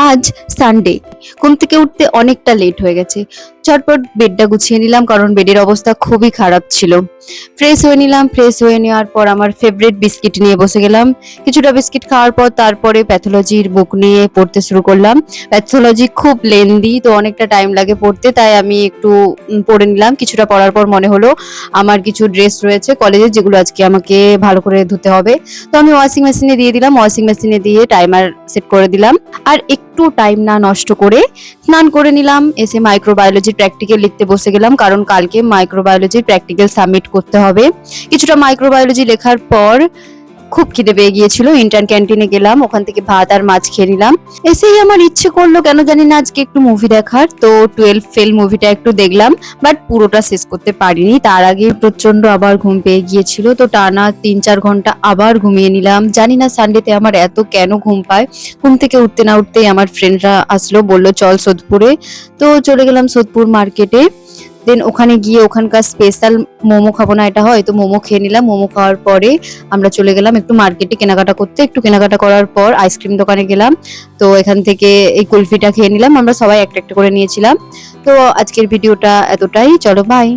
আজ সানডে, ঘুম থেকে উঠতে অনেকটা লেট হয়ে গেছে। চটপট বেডটা গুছিয়ে নিলাম কারণ বেডের অবস্থা খুবই খারাপ ছিল। ফ্রেশ হয়ে নিলাম, ফ্রেশ হয়ে নেওয়ার পর আমার ফেভারিট বিস্কিট নিয়ে বসে গেলাম। কিছুটা বিস্কিট খাওয়ার পর তারপরে প্যাথোলজির বুক নিয়ে পড়তে শুরু করলাম। প্যাথোলজি খুব লেন্দি, তো অনেকটা টাইম লাগে পড়তে, তাই আমি একটু পড়ে নিলাম। কিছুটা পড়ার পর মনে হলো আমার কিছু ড্রেস রয়েছে কলেজের, যেগুলো আজকে আমাকে ভালো করে ধুতে হবে। তো আমি ওয়াশিং মেশিনে দিয়ে দিলাম, ওয়াশিং মেশিনে দিয়ে টাইমার সেট করে দিলাম। আর একটু টাইম না নষ্ট করে স্নান করে নিলাম। এসে মাইক্রোবায়োলজির প্র্যাকটিক্যাল লিখতে বসে গেলাম, কারণ কালকে মাইক্রোবায়োলজির প্র্যাকটিক্যাল সাবমিট করতে হবে। কিছুটা মাইক্রোবায়োলজি লেখার পর খুব খিদে পেয়ে গিয়েছিল, ইন্টার্ন ক্যান্টিনে গেলাম, ওখান থেকে ভাত আর মাছ খেয়ে নিলাম। এসেই আমার ইচ্ছে করলো কেন জানি না আজকে একটু মুভি দেখার, তো 12 ফেল মুভিটা একটু দেখলাম, বাট পুরোটা শেষ করতে পারিনি। তার আগে প্রচন্ড আবার ঘুম পেয়ে গিয়েছিল, তো টানা 3-4 ঘন্টা আবার ঘুমিয়ে নিলাম। জানি না সানডেতে আমার এত কেন ঘুম পায়। ঘুম থেকে উঠতে না উঠতেই আমার ফ্রেন্ডরা আসলো, বললো চল সোদপুরে। তো চলে গেলাম সোদপুর মার্কেটে। দেন ওখানে গিয়ে ওখানকার স্পেশাল মোমো খাবো না এটা হয়, তো মোমো খেয়ে নিলাম। মোমো খাওয়ার পরে আমরা চলে গেলাম একটু মার্কেটে কেনাকাটা করতে। একটু কেনাকাটা করার পর আইসক্রিম দোকানে গেলাম, তো এখান থেকে এই কুলফিটা খেয়ে নিলাম। আমরা সবাই একটা একটা করে নিয়েছিলাম। তো আজকের ভিডিওটা এতটাই, চলো বাই।